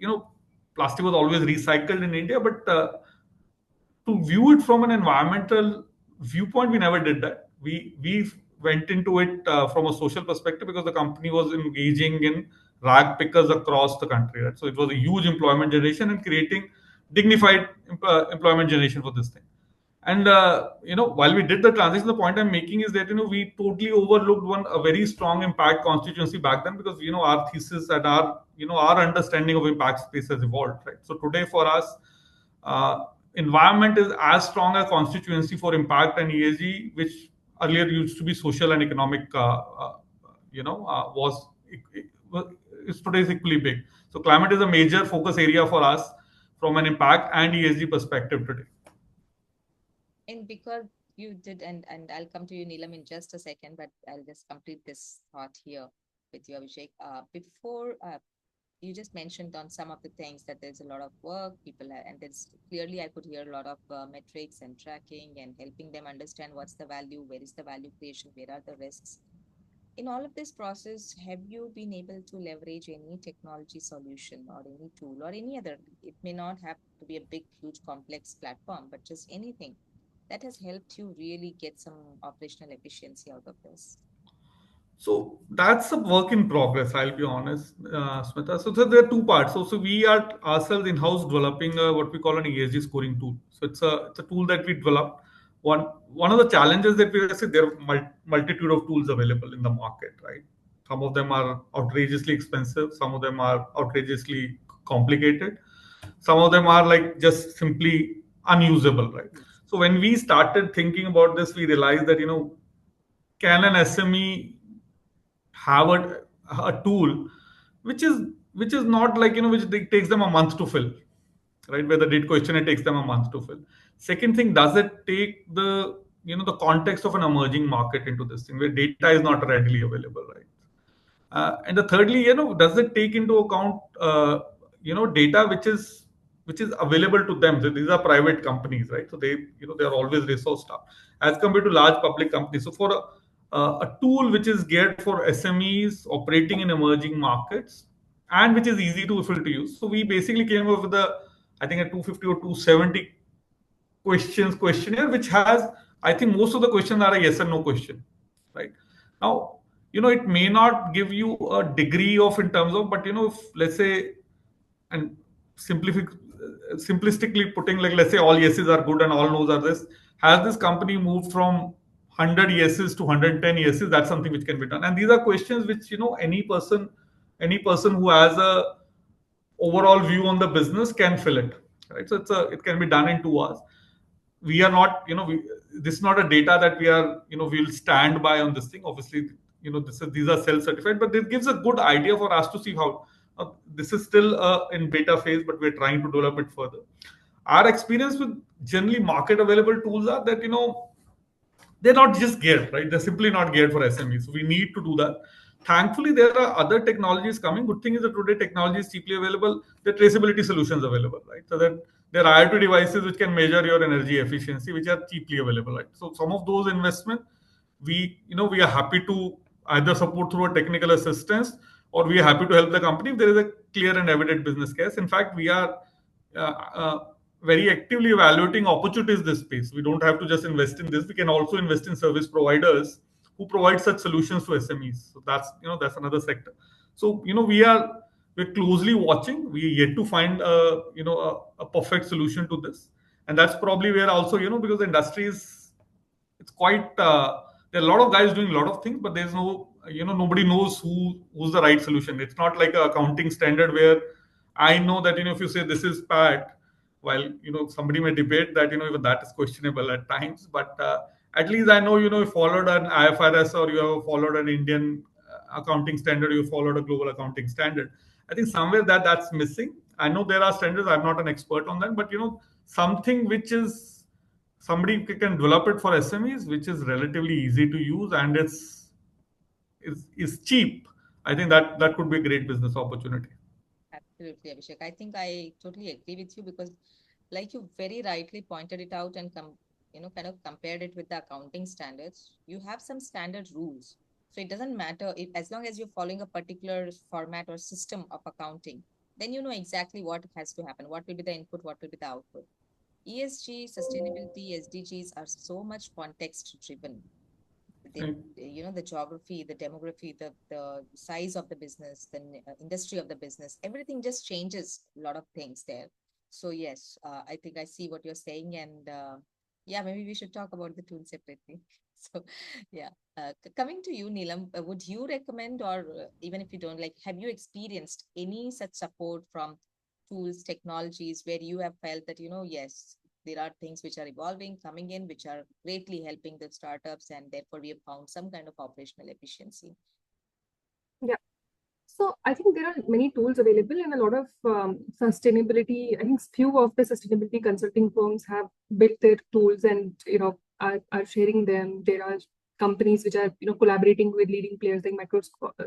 plastic was always recycled in India, but to view it from an environmental viewpoint, we never did that. We went into it from a social perspective because the company was engaging in rag pickers across the country, right? So it was a huge employment generation and creating dignified employment generation for this thing. And while we did the transition, the point I'm making is that we totally overlooked a very strong impact constituency back then, because our thesis and our understanding of impact space has evolved, right? So today for us, environment is as strong a constituency for impact and ESG, which earlier used to be social and economic, was is today is equally big. So climate is a major focus area for us from an impact and ESG perspective today. And because you did, and I'll come to you, Neelam, in just a second, but I'll just complete this thought here with you, Abhishek. Before you just mentioned on some of the things that there's a lot of work, and there's clearly I could hear a lot of metrics and tracking and helping them understand what's the value, where is the value creation, where are the risks. In all of this process, have you been able to leverage any technology solution or any tool or any other? It may not have to be a big, huge, complex platform, but just anything that has helped you really get some operational efficiency out of this? So that's a work in progress, I'll be honest, Smita. So there are two parts. So we are ourselves in-house developing what we call an ESG scoring tool. So it's a tool that we developed. One of the challenges that we see, there are multitude of tools available in the market, right? Some of them are outrageously expensive. Some of them are outrageously complicated. Some of them are like just simply unusable, right? So when we started thinking about this, we realized that can an SME have a tool which is not like which takes them a month to fill, right? Where the date questionnaire takes them a month to fill. Second thing, does it take the context of an emerging market into this thing where data is not readily available, right? And the thirdly, does it take into account data which is available to them? So these are private companies, right? So they are always resource staff as compared to large public companies. So for a tool which is geared for SMEs operating in emerging markets and which is easy to use. So we basically came up with I think a 250 or 270 questions questionnaire, which has, I think most of the questions are a yes and no question, right? Now, it may not give you a degree of in terms of, but if let's say, and simplistically putting, like let's say all yeses are good and all no's are this, has this company moved from 100 yeses to 110 yeses? That's something which can be done. And these are questions which any person who has a overall view on the business can fill it, right? So it can be done in 2 hours. We are not, this is not a data that we'll stand by on this thing. Obviously, these are self-certified, but this gives a good idea for us to see how this is still in beta phase, but we're trying to develop it further. Our experience with generally market available tools are that they're not just geared, right? They're simply not geared for SMEs. So we need to do that. Thankfully, there are other technologies coming. Good thing is that today technology is cheaply available. The traceability solutions available, right? So that there are IoT devices which can measure your energy efficiency, which are cheaply available, right? So some of those investment, we are happy to either support through a technical assistance, or we are happy to help the company if there is a clear and evident business case. In fact, we are uh, uh, very actively evaluating opportunities in this space. We don't have to just invest in this. We can also invest in service providers who provide such solutions to SMEs. So that's another sector. So we're closely watching. We are yet to find a perfect solution to this, and that's probably where also because the industry is, it's quite there are a lot of guys doing a lot of things, but there's no nobody knows who's the right solution. It's not like a accounting standard where I know that if you say this is PAT, while somebody may debate that even that is questionable at times, but at least I know you followed an IFRS, or you have followed an Indian accounting standard, you followed a global accounting standard. I think somewhere that's missing. I know there are standards. I'm not an expert on that, but something which is somebody can develop it for SMEs, which is relatively easy to use and is cheap. I think that could be a great business opportunity. Absolutely, Abhishek. I think I totally agree with you because, like you very rightly pointed it out and kind of compared it with the accounting standards. You have some standard rules, so it doesn't matter if, as long as you're following a particular format or system of accounting, then you know exactly what has to happen. What will be the input? What will be the output? ESG, sustainability, SDGs are so much context driven. Right. The geography, the demography, the size of the business, the industry of the business, everything just changes a lot of things there. So yes, I think I see what you're saying, and yeah, maybe we should talk about the tool separately. So yeah, coming to you, Neelam, would you recommend, or even if you don't, like, have you experienced any such support from tools, technologies where you have felt that yes, there are things which are evolving, coming in, which are greatly helping the startups, and therefore we have found some kind of operational efficiency. Yeah. So I think there are many tools available and a lot of sustainability. I think few of the sustainability consulting firms have built their tools and are sharing them. There are companies which are collaborating with leading players like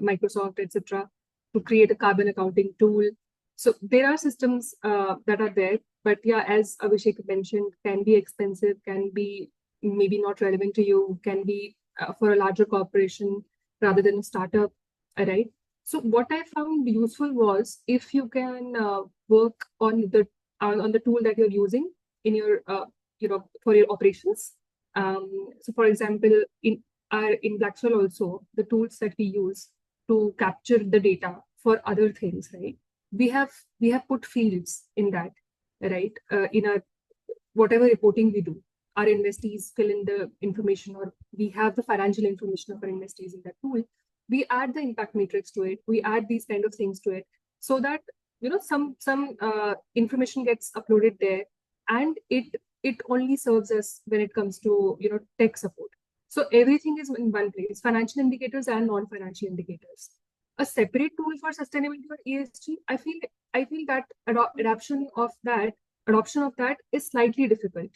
Microsoft, etc., to create a carbon accounting tool. So there are systems that are there, but yeah, as Abhishek mentioned, can be expensive, can be maybe not relevant to you, can be for a larger corporation rather than a startup, right? So what I found useful was if you can work on the tool that you're using in your for your operations. So for example, in BlackSoil also the tools that we use to capture the data for other things, right? We have put fields in that, right? In our whatever reporting we do, our investees fill in the information, or we have the financial information of our investees in that tool. We add the impact matrix to it. We add these kind of things to it, so that some information gets uploaded there, and it only serves us when it comes to tech support. So everything is in one place: financial indicators and non-financial indicators. A separate tool for sustainability or ESG, I feel that adoption of that is slightly difficult.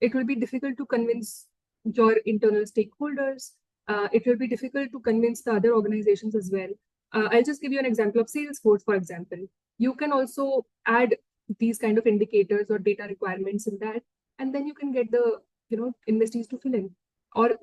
It will be difficult to convince your internal stakeholders. It will be difficult to convince the other organizations as well. I'll just give you an example of Salesforce, for example. You can also add these kind of indicators or data requirements in that, and then you can get the investees to fill in, or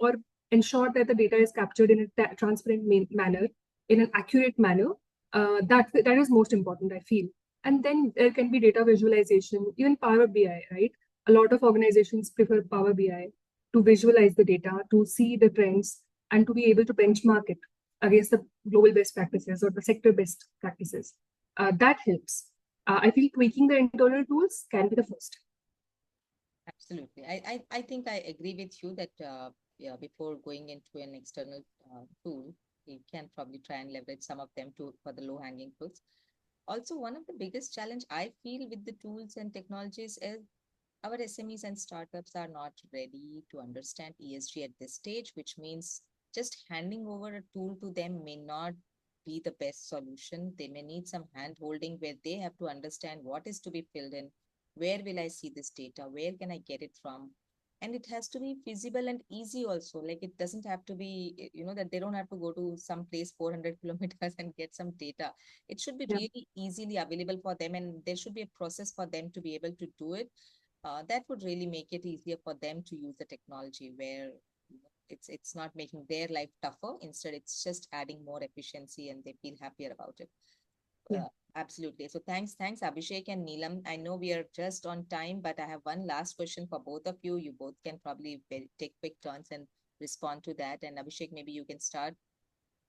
ensure that the data is captured in a transparent manner, in an accurate manner. That is most important, I feel. And then there can be data visualization, even Power BI, right? A lot of organizations prefer Power BI to visualize the data, to see the trends, and to be able to benchmark it against the global best practices or the sector best practices. That helps. I feel tweaking the internal tools can be the first. Absolutely. I think I agree with you that yeah, before going into an external tool, you can probably try and leverage some of them for the low-hanging fruits. Also, one of the biggest challenge I feel with the tools and technologies is our SMEs and startups are not ready to understand ESG at this stage, which means just handing over a tool to them may not be the best solution. They may need some hand holding where they have to understand what is to be filled in, where will I see this data, where can I get it from, and it has to be feasible and easy also. Like, it doesn't have to be, that they don't have to go to some place 400 kilometers and get some data. It should be Yeah. really easily available for them, and there should be a process for them to be able to do it. That would really make it easier for them to use the technology, where it's not making their life tougher. Instead, it's just adding more efficiency, and they feel happier about it. Yeah. Absolutely. So thanks, Abhishek and Neelam. I know we are just on time, but I have one last question for both of you. You both can probably take quick turns and respond to that. And Abhishek, maybe you can start.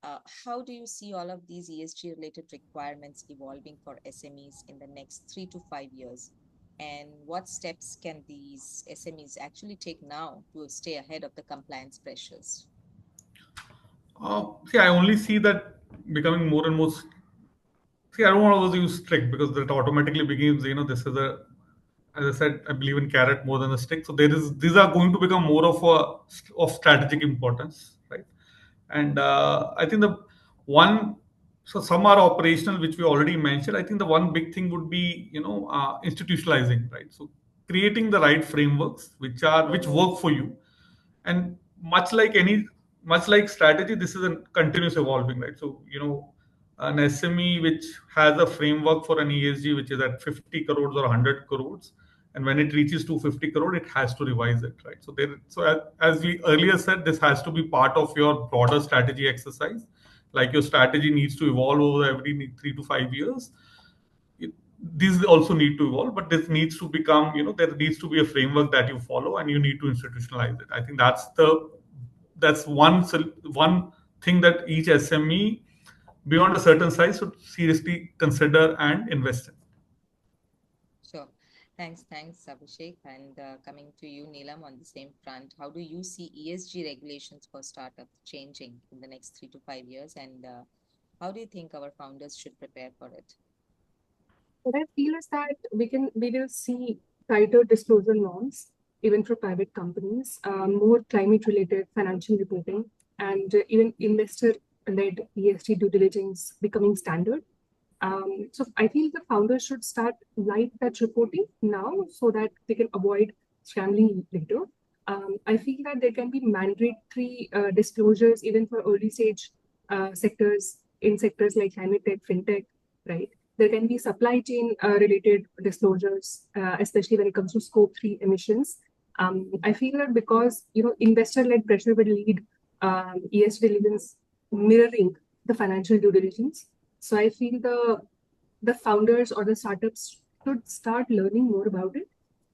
How do you see all of these ESG related requirements evolving for SMEs in the next 3 to 5 years? And what steps can these SMEs actually take now to stay ahead of the compliance pressures? See, I only see that becoming more and more. See, I don't want to use strict because that automatically begins. This is a, as I said, I believe in carrot more than a stick. So these are going to become more of strategic importance, right? And I think the one, so some are operational, which we already mentioned. I think the one big thing would be institutionalizing, right? So creating the right frameworks which work for you, and much like strategy, this is a continuous evolving, right? So an SME which has a framework for an ESG which is at 50 crores or 100 crores, and when it reaches 250 crore, it has to revise it, right? As we earlier said, this has to be part of your broader strategy exercise. Like, your strategy needs to evolve over every 3 to 5 years. These also need to evolve, but this needs to become, there needs to be a framework that you follow, and you need to institutionalize it. I think that's one thing that each SME beyond a certain size should seriously consider and invest in. Sure. Thanks, Abhishek. And coming to you, Neelam, on the same front, how do you see ESG regulations for startups changing in the next 3 to 5 years? And how do you think our founders should prepare for it? What I feel is that we will see tighter disclosure norms, even for private companies, more climate-related financial reporting, and even investor-led ESG due diligence becoming standard. So I feel the founders should start light touch reporting now so that they can avoid scrambling later. I feel that there can be mandatory disclosures even for early stage sectors in sectors like climate tech, fintech, right? There can be supply chain related disclosures, especially when it comes to scope 3 emissions. I feel that because investor-led pressure will lead ESG diligence mirroring the financial due diligence. So I feel the founders or the startups should start learning more about it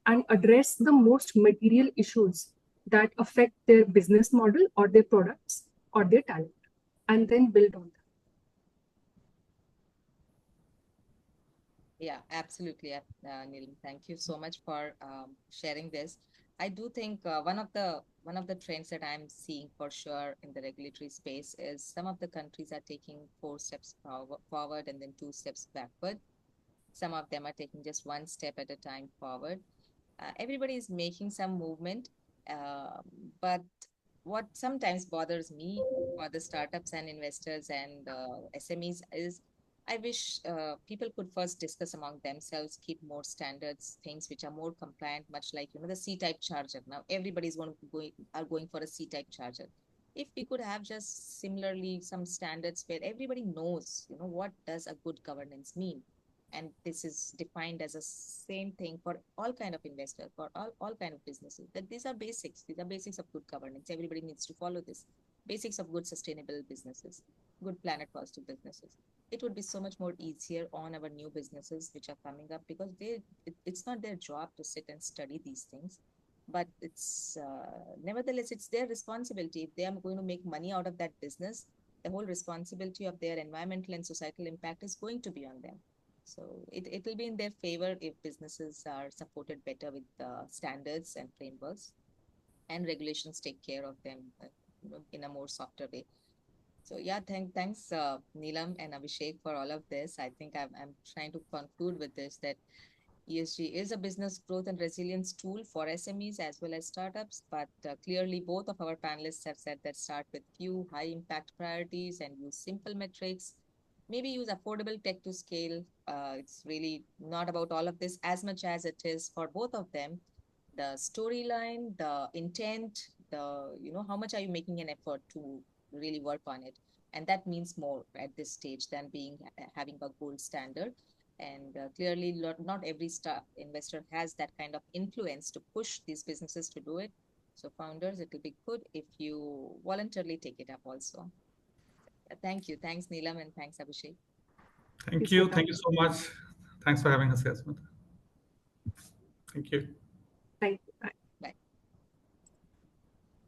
and address the most material issues that affect their business model or their products or their talent, and then build on that. Yeah, absolutely, Neelam. Thank you so much for sharing this. I do think one of the trends that I'm seeing for sure in the regulatory space is some of the countries are taking 4 steps forward and then 2 steps backward. Some of them are taking just one step at a time forward. Everybody is making some movement, uh, but what sometimes bothers me for the startups and investors and SMEs is I wish people could first discuss among themselves, keep more standards, things which are more compliant, much like the C-type charger. Now everybody's going for a C-type charger. If we could have just similarly some standards where everybody knows, what does a good governance mean, and this is defined as a same thing for all kind of investors, for all kind of businesses, that these are basics of good governance. Everybody needs to follow this basics of good sustainable businesses, good planet positive businesses. It would be so much more easier on our new businesses which are coming up, because it's not their job to sit and study these things, but it's nevertheless it's their responsibility. If they are going to make money out of that business, the whole responsibility of their environmental and societal impact is going to be on them. So it will be in their favor if businesses are supported better with standards and frameworks, and regulations take care of them in a more softer way. So yeah, thanks Neelam and Abhishek for all of this. I think I'm trying to conclude with this, that ESG is a business growth and resilience tool for SMEs as well as startups, but clearly both of our panelists have said that start with few high impact priorities and use simple metrics. Maybe use affordable tech to scale. It's really not about all of this as much as it is for both of them. The storyline, the intent, how much are you making an effort to really work on it? And that means more at this stage than having a gold standard. And clearly, not every investor has that kind of influence to push these businesses to do it. So founders, it will be good if you voluntarily take it up also. Thank you. Thanks, Neelam, and thanks, Abhishek. Thank you. Thank you so much. Thanks for having us here, Smita. Thank you. Thank you.